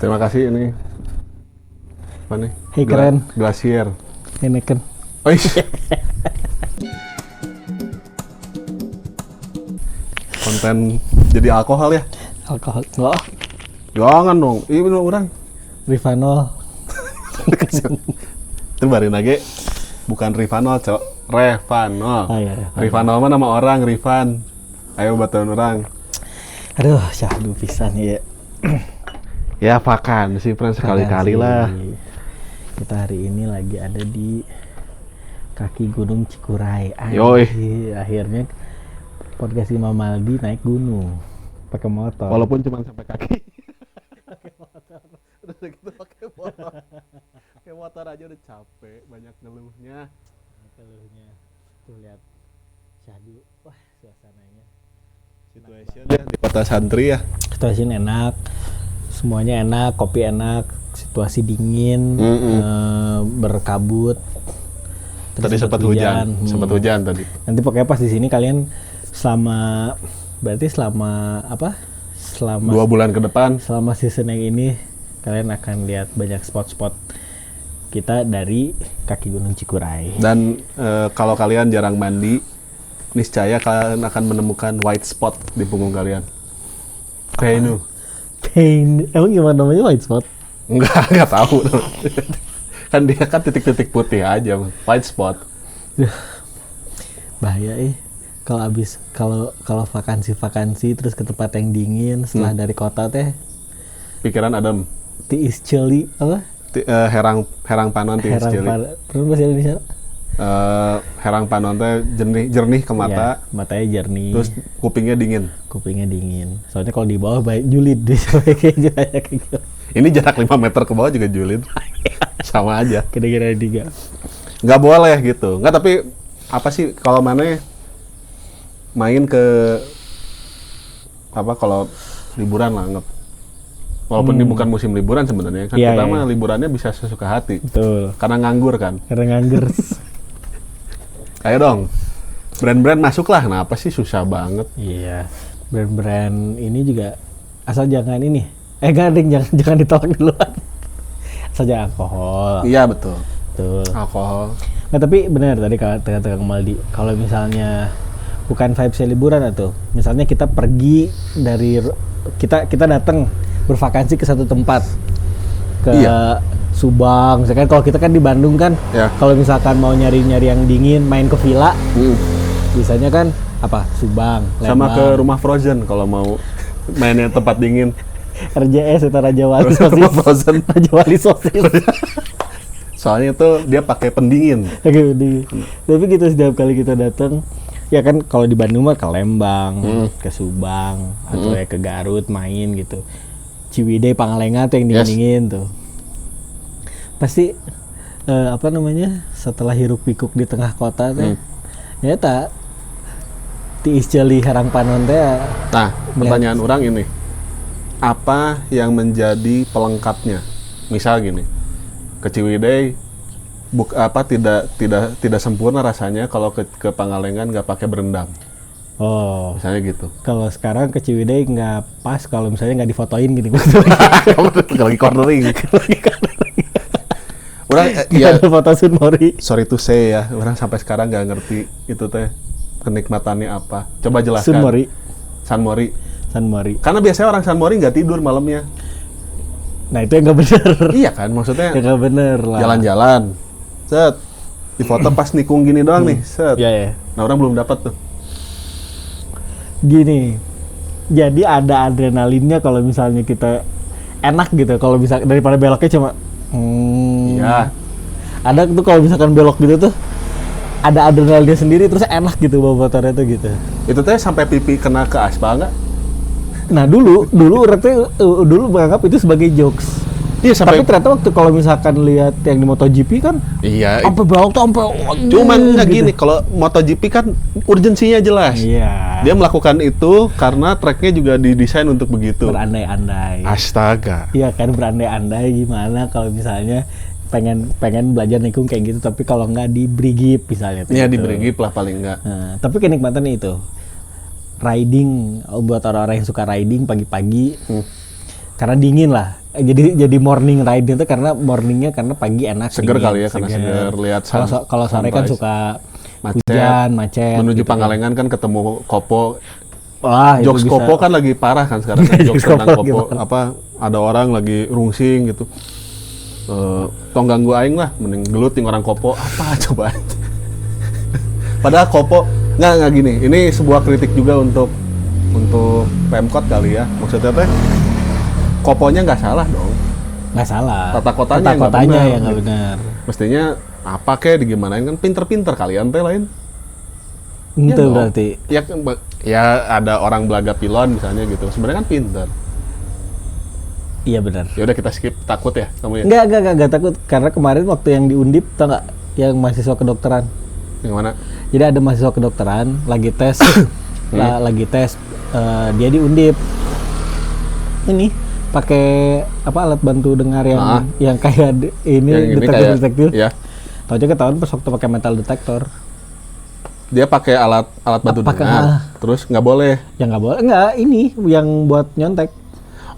Terima kasih ini. Apa nih? Hey, keren. Glacier. Heineken. Oh iya. Konten jadi alkohol ya? Alkohol. Enggak. Jangan dong. Ini minum orang. Rivanol. Itu barin lagi. Bukan Rivanol, Cok. Revanol. Oh iya. Rivanol mah nama orang, Rivan. Ayo bantuan orang. Aduh, syahdu pisan ya. Ya vakan sih, friend, sekali-kali lah. Kita hari ini lagi ada di kaki Gunung Cikuray. Yoi. Akhirnya podcast Imam Maldi naik gunung pakai motor. Walaupun cuma sampai kaki. Pakai motor. Udah gitu pakai motor. Pakai motor aja udah capek, banyak ngeluhnya. Tuh lihat syahdu. Wah, suasananya. Situation ya di kota santri ya. Situasi enak. Semuanya enak, kopi enak, situasi dingin, berkabut. Tadi sempat hujan, tadi. Nanti pokoknya pas di sini kalian selama apa? Selama 2 bulan ke depan. Selama season yang ini kalian akan lihat banyak spot-spot kita dari kaki Gunung Cikuray. Dan kalau kalian jarang mandi, niscaya kalian akan menemukan white spot di punggung kalian. Kayak ini. Pain. Emang gimana namanya white spot? Enggak tahu. Kan dia kan titik-titik putih aja, white spot. Bahaya kalau vakansi terus ke tempat yang dingin setelah dari kota teh. Pikiran adem. Tiis celi apa? Herang panon tiis celi. Terus bahasa Indonesia? Herang panon teh jernih ke mata. Ya, matanya jernih. Terus kupingnya dingin. Soalnya kalau di bawah baik julid deh kayak gitu. Ini jarak 5 meter ke bawah juga julid. Sama aja. Kira-kira 3. Nggak boleh gitu. Nggak, tapi apa sih kalau mana main ke apa kalau liburan lah anggap. Walaupun ini bukan musim liburan sebenarnya kan, kita mah liburannya bisa sesuka hati. Betul. Karena nganggur kan. Ayo dong. Brand-brand masuk lah. Kenapa sih susah banget? Iya. Brand-brand ini juga asal jangan ini. Jangan ditolak duluan. Asal jangan alkohol. Iya betul. Alkohol. Nah, tapi benar tadi kata Kang Maldi. Kalau misalnya bukan vibes liburan atau misalnya kita pergi dari kita datang bervakansi ke satu tempat ke Subang, misalkan kalau kita kan di Bandung kan, kalau misalkan mau nyari yang dingin, main ke villa, biasanya kan apa Subang, sama Lembang. Ke rumah Frozen kalau mau main yang tempat dingin. RJS atau Raja Wali Sosis. Raja Wali Sosis. Soalnya tuh dia pakai pendingin. Tapi gitu setiap kali kita datang, ya kan kalau di Bandung mah ke Lembang, ke Subang, atau ya ke Garut main gitu. Ciwidey, Pangalengan tuh yang dingin-dingin tuh. Pasti setelah hiruk pikuk di tengah kota teh, ternyata tiis jeli herang panon teh. Nah, pertanyaan orang ini, apa yang menjadi pelengkapnya? Misal gini, ke Ciwidey tidak sempurna rasanya kalau ke Pangalengan nggak pakai berendam. Oh, misalnya gitu. Kalau sekarang ke Ciwidey nggak pas kalau misalnya nggak difotoin gini. Lagi cornering. Orang ya ada foto Sun Mori. Sorry to say ya, orang sampai sekarang nggak ngerti itu teh kenikmatannya apa. Coba jelaskan. San Mori. Karena biasanya orang San Mori nggak tidur malamnya. Nah itu yang nggak benar. Iya kan, maksudnya. Nggak benar lah. Jalan-jalan, set, di foto pas nikung gini doang nih, set. Iya. Nah orang belum dapat tuh. Gini, jadi ada adrenalinnya kalau misalnya kita enak gitu. Kalau bisa daripada beloknya cuma. Iya. Ada tuh kalau misalkan belok gitu tuh ada adrenalinnya sendiri terus enak gitu bawa motornya tuh gitu. Itu teh sampai pipi kena ke aspal nggak? Nah dulu menganggap itu sebagai jokes. Iya, tapi ternyata waktu kalau misalkan lihat yang di MotoGP kan, sampai belok sampai. Cuman nggak gitu. Gini, kalau MotoGP kan urgensinya jelas. Iya. Dia melakukan itu karena tracknya juga didesain untuk begitu. Berandai-andai. Astaga. Iya kan, berandai-andai gimana kalau misalnya pengen belajar nikung kayak gitu, tapi kalau nggak di Brigip misalnya. Iya di Brigip lah paling nggak. Nah, tapi kenikmatannya itu riding buat orang-orang yang suka riding pagi-pagi. karena dingin lah. Jadi morning ride itu karena morningnya karena pagi enak. Seger dingin, kali ya karena seger lihat kalau sore kan suka macet. Menuju gitu Pangalengan kan ketemu Kopo. Wah, jokes Kopo kan lagi parah kan sekarang kan jokes tentang Kopo apa ada orang lagi rungsing gitu. Tong ganggu aing lah, mending geluting orang Kopo apa coba. Padahal Kopo nggak gini. Ini sebuah kritik juga untuk Pemkot kali ya. Maksudnya teh Koponya nggak salah dong. Nggak salah. Tata kotanya yang nggak benar. Mestinya apa kayak digimanain kan pinter-pinter kalian teh lain. Itu ya berarti. Ya ada orang belaga pilon misalnya gitu. Sebenarnya kan pinter. Iya benar. Ya udah kita skip, takut ya kamu ya? Enggak takut karena kemarin waktu yang di Undip tau nggak yang mahasiswa kedokteran. Yang mana? Jadi ada mahasiswa kedokteran lagi tes dia di Undip. Ini pakai apa alat bantu dengar yang kayak ini detektor. Ya. Tahu ketahuan pas waktu pakai metal detektor. Dia pakai alat bantu dengar. Terus nggak boleh. Ya nggak boleh. Nggak, ini yang buat nyontek.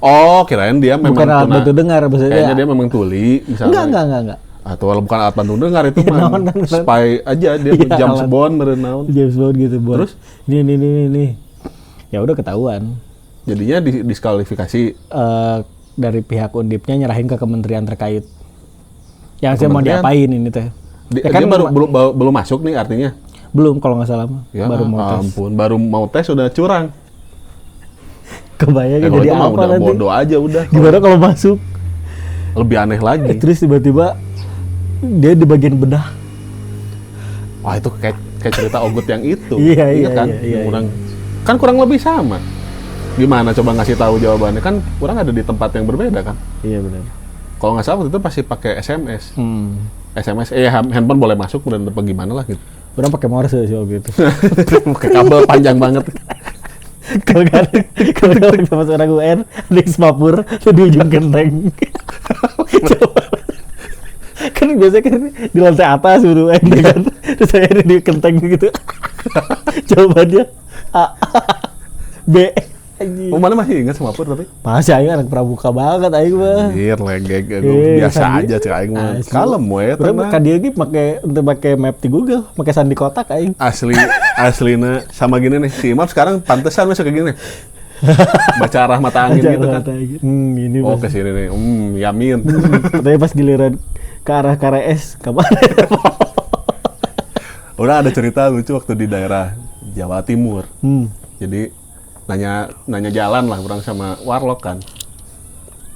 Oh, kirain dia memang bukan alat bantu dengar maksudnya. Kayaknya dia memang tuli misalnya. Enggak. Atau bukan alat bantu dengar itu mah spy aja dia James Bond berenang. James Bond gitu. Terus ini. Ya udah ketahuan. Jadinya diskualifikasi dari pihak Undipnya nyerahin ke kementerian terkait. Yang saya mau diapain ini teh? Dia kan belum masuk nih artinya. Belum kalau nggak salah ya, baru mau tes. Baru mau tes udah curang. Kebayang jadi apa udah nanti? Bodoh aja udah. Gimana kalau masuk? Lebih aneh lagi. Terus tiba-tiba dia di bagian bedah. Wah itu kayak cerita Ogut yang itu. Iya kan? Iya. Kan kurang lebih sama. Gimana coba ngasih tahu jawabannya? Kan kurang ada di tempat yang berbeda kan? Iya benar. Kalau nggak salah waktu itu pasti pakai SMS. SMS, handphone boleh masuk dan apa gimana lah gitu. Orang pakai Morse sih waktu itu. Pakai kabel panjang banget. Kalau sama seorang UN, di Semapur, di ujung genteng. Kan biasanya kan di lantai atas gitu kan. Terus saya di genteng gitu. Jawabannya A, B. Oh, mana masih ingat Semapur tapi? Masih aing anak pramuka banget aing mah. Anjir, legek biasa aja cek aing mah. Kalem we tenang. Kan dia ge pakai map di Google, pakai sandi kotak aing. Aslina sama gini nih. Si Imam sekarang pantesan masuk kayak gini nih. Baca arah mata angin gitu kan. Ini oh, ke sini nih. Yamin. Tapi pas giliran ke arah KRS, kapan? Udah ada cerita lucu waktu di daerah Jawa Timur. Jadi nanya jalan lah orang sama warlock kan.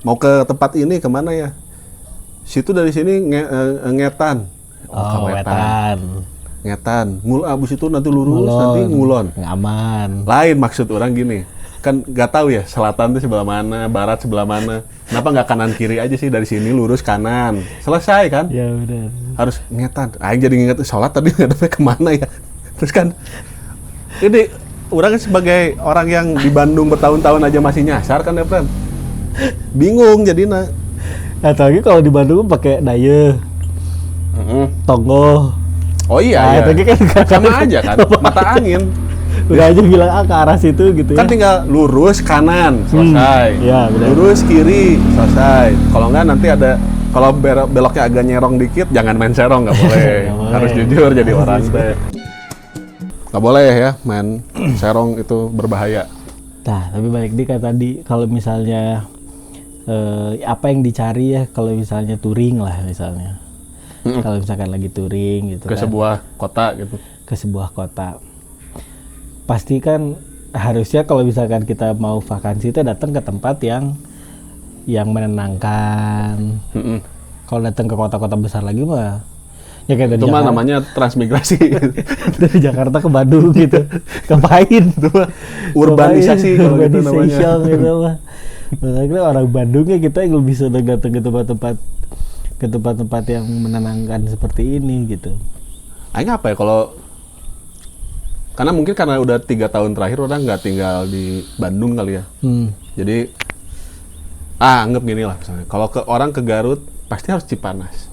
Mau ke tempat ini kemana ya? Situ dari sini ngetan. Oh, wetan. Ngetan. Abis itu nanti lurus nanti ngulon. Aman. Lain maksud orang gini. Kan nggak tahu ya selatan itu sebelah mana, barat sebelah mana. Kenapa nggak kanan kiri aja sih dari sini lurus kanan. Selesai kan? Ya benar. Harus ngetan. Aing jadi nginget sholat tadi ngadepnya kemana ya? Terus kan ini orang sebagai orang yang di Bandung bertahun-tahun aja masih nyasar kan ya, Pran? Bingung jadinya. Atau lagi kalau di Bandung pakai daya, tonggo. Oh iya, iya. Kan sama aja kan, mata angin. Udah aja bilang ke arah situ gitu ya. Kan tinggal lurus kanan, selesai. Ya, benar. Lurus kiri, selesai. Kalau enggak nanti ada, kalau beloknya agak nyerong dikit, jangan main serong, nggak boleh. Harus jujur jadi orang teh. Nggak boleh ya main serong, itu berbahaya. Nah, tapi balik di kayak tadi, kalau misalnya apa yang dicari ya, kalau misalnya touring lah misalnya. Kalau misalkan lagi touring gitu ke kan. Sebuah kota gitu. Ke sebuah kota. Pasti kan harusnya kalau misalkan kita mau vakansi itu datang ke tempat yang menenangkan. Kalau datang ke kota-kota besar lagi mah ya kayak itu mah namanya transmigrasi. Dari Jakarta ke Bandung gitu. Ngapain? Itu mah urbanisasi kalau gitu namanya. Gitu mah. Makanya orang Bandungnya kita yang lebih senang datang ke tempat-tempat yang menenangkan seperti ini gitu. Aing apa ya kalau karena mungkin karena udah 3 tahun terakhir orang nggak tinggal di Bandung kali ya. Jadi anggap gini lah misalnya. Kalau orang ke Garut pasti harus Cipanas.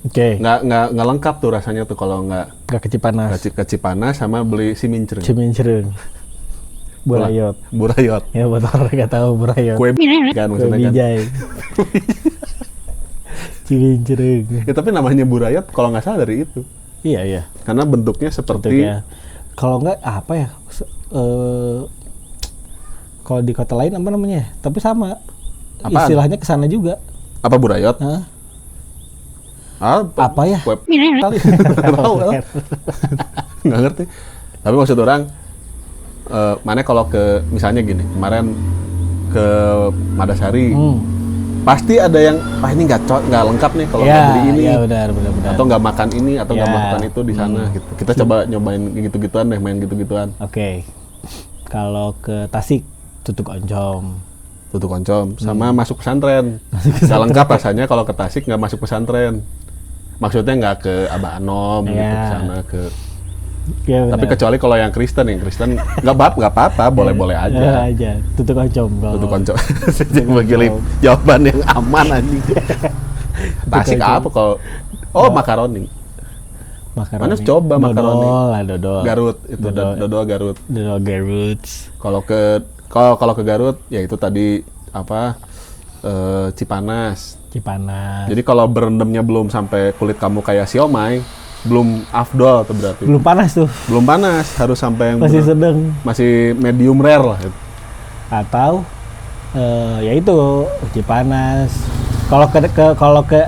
Oke. Nggak lengkap tuh rasanya tuh kalau nggak ke Cipanas. Ke Cipanas sama beli si mincreung. Burayot. Burayot. Ya buat orang nggak tahu burayot. Kue kan Kue maksudnya kan. bijay. Cilincering. Ya, tapi namanya burayot kalau nggak salah dari itu. Iya iya. Karena bentuknya seperti Bentuknya. Kalau nggak apa ya? Kalau di kota lain apa namanya? Tapi sama. Apaan? Istilahnya kesana juga. apa burayot? Hah? Apa ya? Kue kali. Nggak tahu. Nggak ngerti. Tapi maksud orang mana kalau ke misalnya gini, kemarin ke Madasari. Pasti ada yang ini nggak lengkap nih kalau nggak beli ini. Iya benar. Atau nggak makan ini atau nggak Ya. melakukan itu di sana gitu. Kita coba nyobain gitu-gituan deh, main gitu-gituan. Oke. Kalau ke Tasik, tutuk oncom. Tutuk oncom sama masuk pesantren. Nggak lengkap rasanya kalau ke Tasik nggak masuk pesantren. Maksudnya nggak ke Abah Anom gitu Ya. ke sana ke. Ya, Tapi kecuali kalau yang Kristen nggak apa-apa, boleh-boleh aja. aja. Tutuk oncom. kalau- Tutuk oncom. Begini jawaban yang aman anjing. Tasik oncom. apa kalau makaroni. Makaroni. Mana coba makaroni? Dodol. Garut itu Dodol. dodol Garut. Dodol Garut. Kalau ke Garut ya itu tadi apa Cipanas. Cipanas. Jadi kalau berendamnya belum sampai kulit kamu kayak siomay, belum afdol tuh berarti. Belum panas tuh. Belum panas, harus sampai yang Masih sedang. masih medium rare lah. Atau ya itu Cipanas. Kalau ke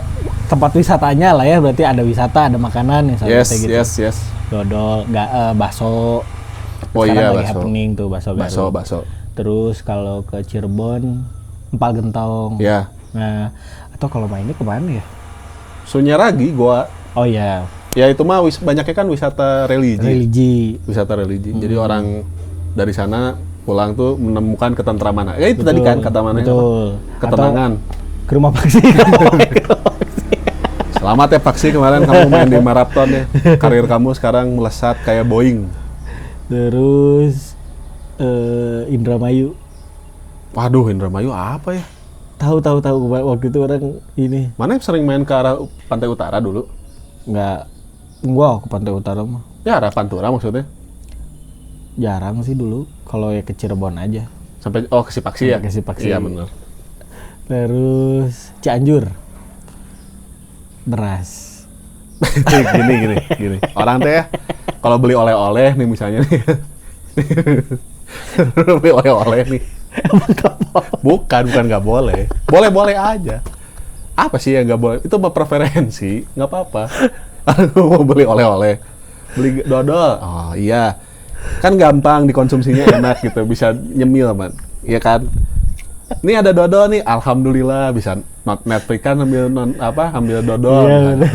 tempat wisatanya lah ya, berarti ada wisata, ada makanan yang Yes, gitu. yes. Dodol, bakso. Oh Sekarang iya, lagi bakso. happening tuh bakso Garut. Bakso. Terus kalau ke Cirebon, empal gentong. Ya. Nah, atau kalau mainnya kemana ya? Sunyaragi gua. Oh ya, Ya itu mah banyaknya kan wisata religi. religi. Wisata religi. Jadi orang dari sana pulang tuh menemukan ketentraman. Ya itu tadi kan kata mana? Betul. Ketenangan. Atau ke rumah paksi. Selamat ya Paksi, kemarin kamu main di maraton ya. Karir kamu sekarang melesat kayak Boeing. Terus Indramayu. Waduh, Indramayu apa ya? Tahu waktu itu orang ini Mana yang sering main ke arah pantai utara dulu? gua ke Pantai Utara mah Ya arah Pantura maksudnya. jarang sih dulu. Kalau ya ke Cirebon aja. Sampai ke Sipaksi ya? Ke Sipaksi. Iya benar. Terus Cianjur. Beras. gini. Orang teh ya, kalau beli oleh-oleh nih misalnya nih. Beli oleh-oleh nih. Bukan nggak boleh. Boleh aja. Apa sih yang nggak boleh? Itu mah preferensi, nggak apa-apa. Mau beli oleh-oleh, beli dodol. Oh iya, kan gampang dikonsumsinya, enak gitu, bisa nyemil man, iya kan? Ini ada dodol nih, alhamdulillah bisa Netflix kan ambil dodol. Iya, Kan. bener.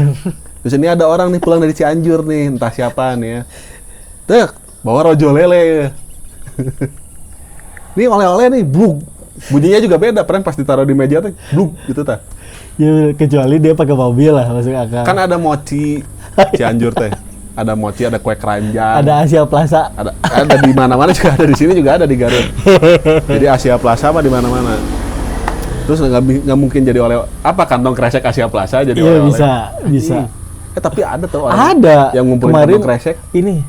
Terus ini ada orang nih pulang dari Cianjur nih, entah siapa nih ya. Tuh, bawa rojo lele ya. Ini oleh-oleh nih, blug. Bunyinya juga beda, pernah pas ditaruh di meja tuh, blug gitu ta. Ya kecuali dia pakai mobil lah masuk akal. Kan ada mochi Cianjur teh. Ada mochi, ada kue keranjang. Ada Asia Plaza. Ada di mana-mana juga ada, di sini juga ada di Garut. Jadi Asia Plaza apa di mana-mana. Terus nggak mungkin jadi oleh apa kantong kresek Asia Plaza jadi Iya oleh-oleh. bisa. Tapi ada tuh orang Ada. yang ngumpulin Kemarin kantong kresek. ini.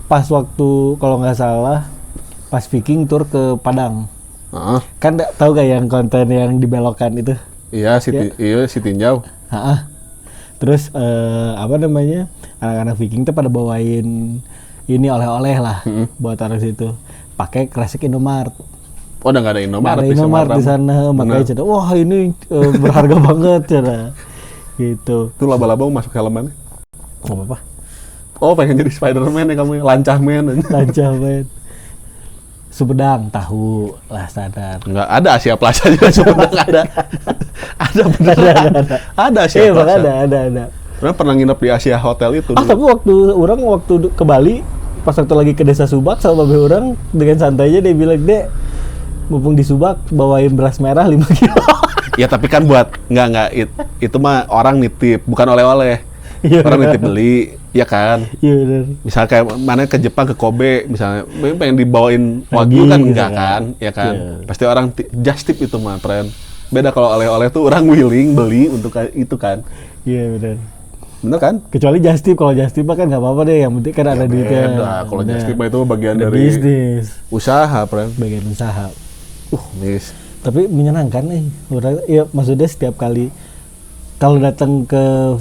Pas waktu kalau nggak salah pas Viking tour ke Padang. Heeh. Kan tahu gak yang konten yang dibelokkan itu? Iya, si Tinjau. Ha-ha. Terus apa namanya? Anak-anak Viking tuh pada bawain ini oleh-oleh lah buat taruh situ. Pakai kresek Indomart. Oh, udah nggak ada Indomaret Ada Indomart di sana, makanya cerita, wah ini berharga banget cara. Gitu. Itu laba-laba mau masuk helmannya. Gak apa-apa. Oh, pengen jadi Spider-Man ya kamu, lancah man. Lancar banget. Sumedang tahu lah sadar. Enggak ada Asia Plaza juga sebenarnya ada. Ada beneran. Ada Asia Iya, Plaza. ada. Pernah nginep di Asia Hotel itu. Tapi waktu ke Bali, pas waktu lagi ke Desa Subak sama babe orang dengan santainya dia bilang, "Dek, mumpung di Subak bawain beras merah 5 kilo." Ya tapi kan buat itu mah orang nitip, bukan oleh-oleh. Iya. Orang nitip beli, ya kan. Iya benar. Misal kayak mana ke Jepang ke Kobe misalnya, pengen dibawain wagyu kan Gitu enggak kan. kan, ya kan. Iya. Pasti orang just tip itu mah tren. Beda kalau oleh-oleh tuh orang willing beli untuk itu kan. Iya benar. Bener kan? Kecuali just tip, kalau just tip mah kan nggak apa-apa deh, yang penting kan ada duitnya. Beda. Kalau Ada. just tip mah itu bagian Ada dari bisnis, usaha, Pren. bagian usaha. Nis. Tapi menyenangkan nih. Ya maksudnya setiap kali kalau datang ke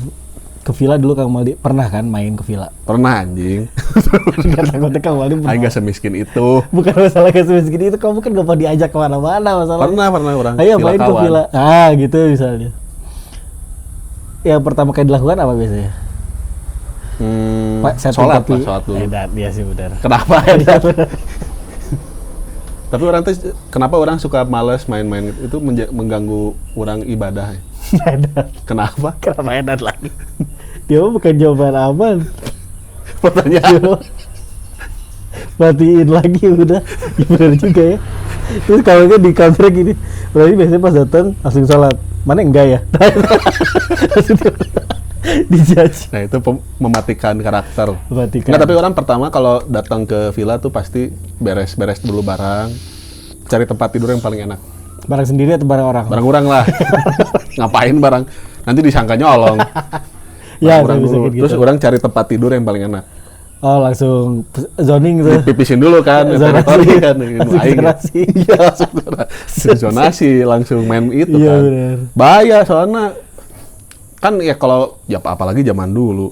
villa dulu Kang Maldi pernah kan main ke villa? Pernah anjing. Nggak takutnya Kang Maldi pernah. Aing gak semiskin itu. Bukan masalah semiskin itu, kamu kan gak mau diajak kemana-mana masalahnya. Pernah orang. Ayo Villa main ke kawan. villa. Gitu misalnya. Yang pertama kali dilakukan apa biasanya? Setting Sholat kopi. lah, sholat dulu. Iya sih benar. Kenapa ya? Tapi orang tuh kenapa orang suka males main-main itu mengganggu orang ibadah. Edan. Kenapa? Kenapa edan lagi? Dia mah bukan jawaban aman. Pertanyaan. Matiin lagi udah. Ya benar juga ya. Terus kalau kan di kantor gini, berarti biasanya pas datang langsung sholat. Mana enggak ya? Dijudge. Nah itu mematikan karakter. Mematikan. Enggak, tapi orang pertama kalau datang ke villa tuh pasti beres-beres dulu barang, cari tempat tidur yang paling enak. Barang sendiri atau barang orang? Barang orang lah. Ngapain barang? Nanti disangka nyolong. Ya, Barang bisa dulu. gitu. Terus orang cari tempat tidur yang paling enak. Oh, langsung zoning tuh. Dipipisin dulu kan, teritori kan. Langsung Aing. zonasi. Iya, langsung zonasi, langsung main itu Iya, kan. benar. Bahaya soalnya kan ya kalau ya apalagi zaman dulu.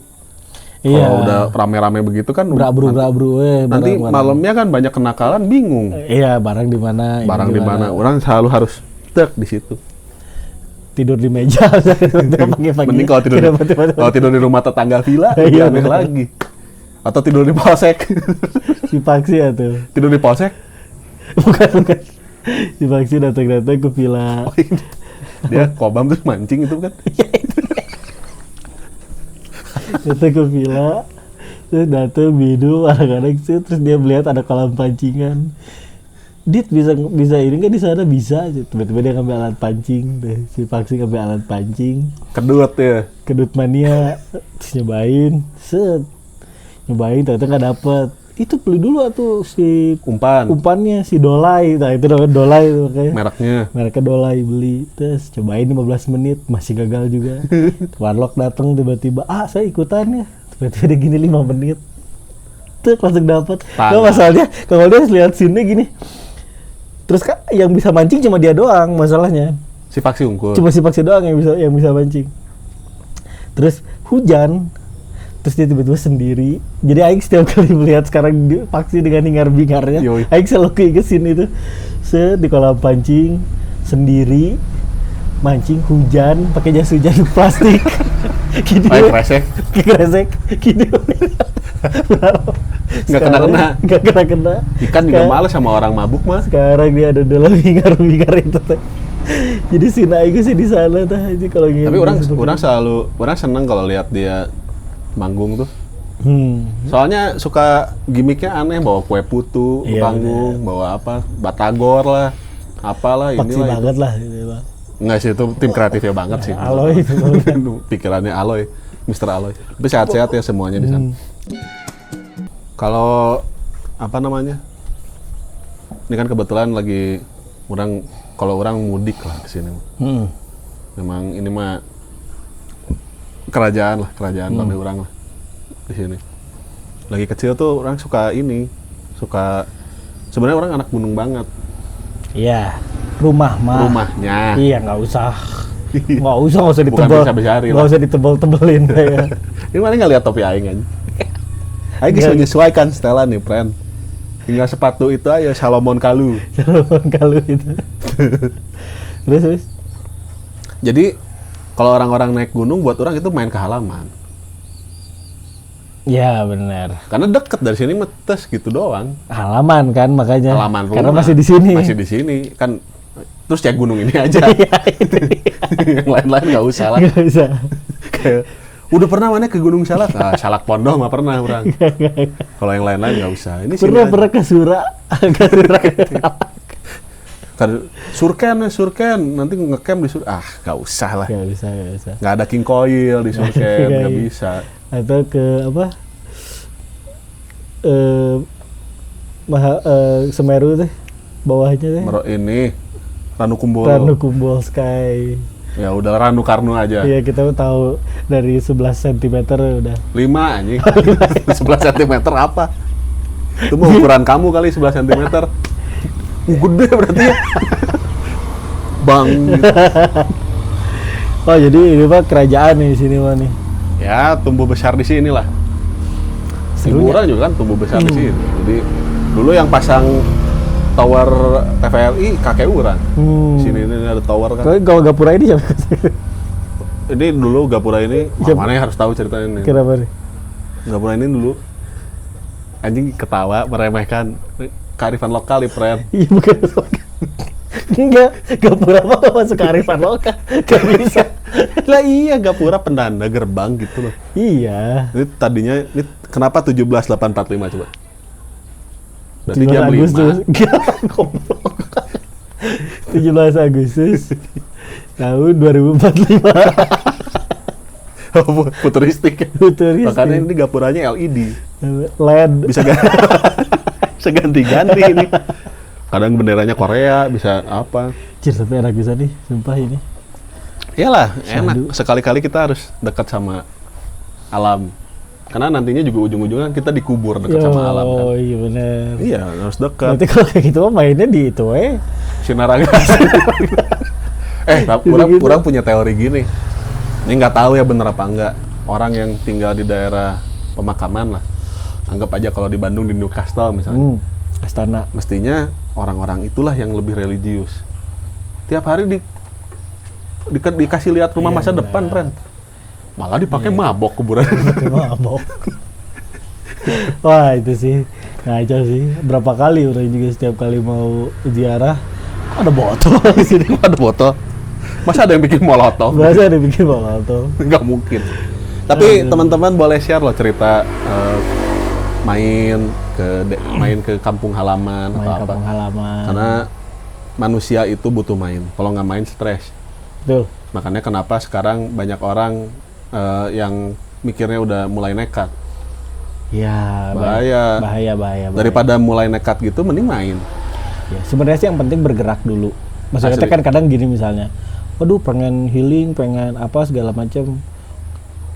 Iya. Kalau udah rame-rame begitu kan Berabru nanti barang. malamnya kan banyak kenakalan, bingung. Iya, barang di mana? ini Barang di mana? Orang selalu harus tek di situ. Tidur di meja. Pagi-pagi. Mending kalau tidur di rumah tetangga villa, Iya, lebih aneh benar. lagi. Atau tidur di polsek. Si Paksi ya tuh. Tidur di polsek. Bukan. Si Paksi datang-datang ke villa. Dia kobam terus mancing itu kan. Datang ke villa. Terus datang minum anak-anak sih, terus dia melihat ada kolam pancingan. Dit bisa ini kan di sana bisa. Tiba-tiba dia ngambil alat pancing. Si Paksi ngambil alat pancing. Kedut ya. Kedut mania. Terus nyobain. Nyobain ternyata nggak dapet. Itu beli dulu tuh si umpannya si Dolai. Nah itu namanya Dolai tuh makanya. Mereknya Dolai, beli. Terus cobain 15 menit masih gagal juga. Warlock datang tiba-tiba, saya ikutan ya. Tiba-tiba dia gini 5 menit. Tuh langsung dapet. Nah, masalahnya kalau dia lihat sini gini. Terus yang bisa mancing cuma dia doang masalahnya. Si Paksi unggul. Cuma si Paksi doang yang bisa mancing. Terus hujan. Terus dia tiba-tiba sendiri. Jadi Aing setiap kali melihat sekarang Paksi dengan hingar-bingarnya, Aing selalu keinget sini itu. Di kolam pancing sendiri, mancing hujan, pakai jas hujan plastik. Gitu. Kresek. Gitu. Nggak kena. Ikan juga males sama orang mabuk mah. Sekarang dia ada dalam hingar-bingar itu. Jadi si Aing sih di sana tuh aja kalau gitu. Tapi orang seneng kalau lihat dia manggung tuh. Soalnya suka gimmicknya aneh, bawa kue putu ke panggung, bawa apa, batagor lah, apalah ini lah. Banget lah itu, Bang. Enggak sih, itu tim kreatifnya banget sih. Aloy itu. Pikirannya Aloy, Mr. Aloy. Tapi sehat-sehat ya semuanya di sana. Kalau apa namanya? Ini kan kebetulan lagi kalau orang mudik lah ke sini. Memang ini mah kerajaan bagi orang lah di sini. Lagi kecil tuh orang sebenarnya orang anak gunung banget. Iya, rumahnya. Iya, nggak usah ditebal. Nggak usah ditebal-tebelin ya. Ini mana nggak lihat topi Aing aja. Aing bisa menyesuaikan setelan nih, friend. Tinggal sepatu itu aja Salomon Kalu itu. Terus. Jadi kalau orang-orang naik gunung buat orang itu main ke halaman. Ya benar. Karena deket dari sini metes gitu doang. Halaman kan makanya. Halaman rumah. Karena masih di sini. Masih di sini kan. Terus cek gunung ini aja. Yang lain-lain nggak usah lah. Nggak usah. Udah pernah mana ke Gunung Salak? Salak Pondok mah pernah orang. Kalau yang lain-lain nggak usah. Ini pernah ke Sura. Surken nanti ngecamp di nggak usah lah. Nggak bisa. Nggak ada King Coil di Surken, nggak bisa. Atau ke apa? Semeru teh, bawahnya teh. Ini Ranukumbolo. Ranukumbolo Sky. Ya udah Ranu Karno aja. Iya, kita tahu dari 11 cm udah. 5 anjing. 11 cm apa? Itu mah ukuran kamu kali 11 cm. Gede berarti ya. Bang. Gitu. Oh, jadi ini Pak kerajaan nih di sini Pak nih. Ya, tumbuh besar di sini lah. Serunya. Hiburan juga kan tumbuh besar di sini. Jadi dulu yang pasang tower TVRI kakek Uran. Sini ini ada tower kan. Kalau Gapura ini siapa? Ini dulu Gapura ini, Siapa? mana yang harus tahu ceritanya ini. Kenapa nih? Gapura ini dulu anjing ketawa meremehkan kearifan lokal di Pren. Iya bukan. Enggak, Gapura mah nggak masuk kearifan lokal. Gak bisa. Lah iya Gapura pendanda gerbang gitu loh. Iya. Ini tadinya ini kenapa 17845 coba? Berarti 17 jam 5. Agustus. Gak, goblok. 17 Agustus tahun 2045. Futuristik. Futuristik. Makanya ini Gapuranya LED. LED. Bisa ganti, bisa ganti-ganti ini. Kadang benderanya Korea, bisa apa. Cir, tapi enak bisa nih, sumpah ini. Iyalah, Syahdu. enak. Sekali-kali kita harus dekat sama alam. Karena nantinya juga ujung-ujungnya kita dikubur dekat sama alam kan. Oh iya bener. Iya, harus dekat. Berarti kalau kayak gitu mah mainnya di itu Sinaraga. Gitu-gitu. Kurang punya teori gini. Ini nggak tahu ya bener apa enggak. Orang yang tinggal di daerah pemakaman lah. Anggap aja kalau di Bandung di Newcastle misalnya. Astana. Mestinya orang-orang itulah yang lebih religius. Tiap hari dikasih lihat rumah Iya, masa benar. depan, Pren. Malah dipakai mabok kuburan. Mabok. Wah itu sih ngaco sih. Berapa kali orang juga setiap kali mau ziarah ada botol di sini. Ada botol. Masa ada yang bikin molotov? Biasa ada bikin botol. Nggak mungkin. Tapi teman-teman boleh share loh cerita main ke kampung halaman Main atau apa. kampung halaman. Karena manusia itu butuh main. Kalau nggak main stres. Betul. Makanya kenapa sekarang banyak orang yang mikirnya udah mulai nekat. Ya Bahaya. bahaya. Daripada mulai nekat gitu, mending main. Ya, sebenarnya sih yang penting bergerak dulu. Maksudnya Asli. kan kadang gini misalnya, waduh pengen healing, pengen apa segala macam.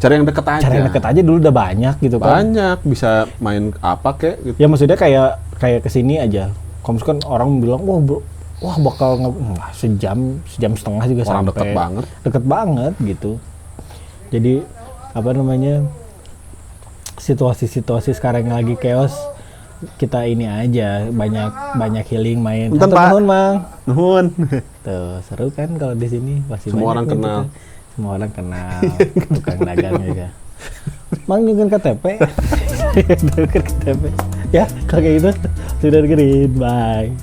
Cari yang deket aja. Cara yang deket aja dulu udah banyak gitu kan. Banyak, bisa main apa kek gitu. Ya maksudnya kayak kesini aja. Kalau misalkan orang bilang, wah bakal sejam setengah juga Orang sampai. deket banget. Deket banget gitu. Jadi apa namanya, situasi-situasi sekarang yang lagi chaos, kita ini aja banyak healing main. Punten, Hatur Pak. nuhun, Mang. Nuhun. Tuh seru kan kalau di sini pasti Semua banyak orang nih kenal. kita. Semua orang kenal. Tukang dagang juga. Mang nyugun KTP. Nyugun KTP. Ya, kalau kayak gitu sudah dengerin. Bye.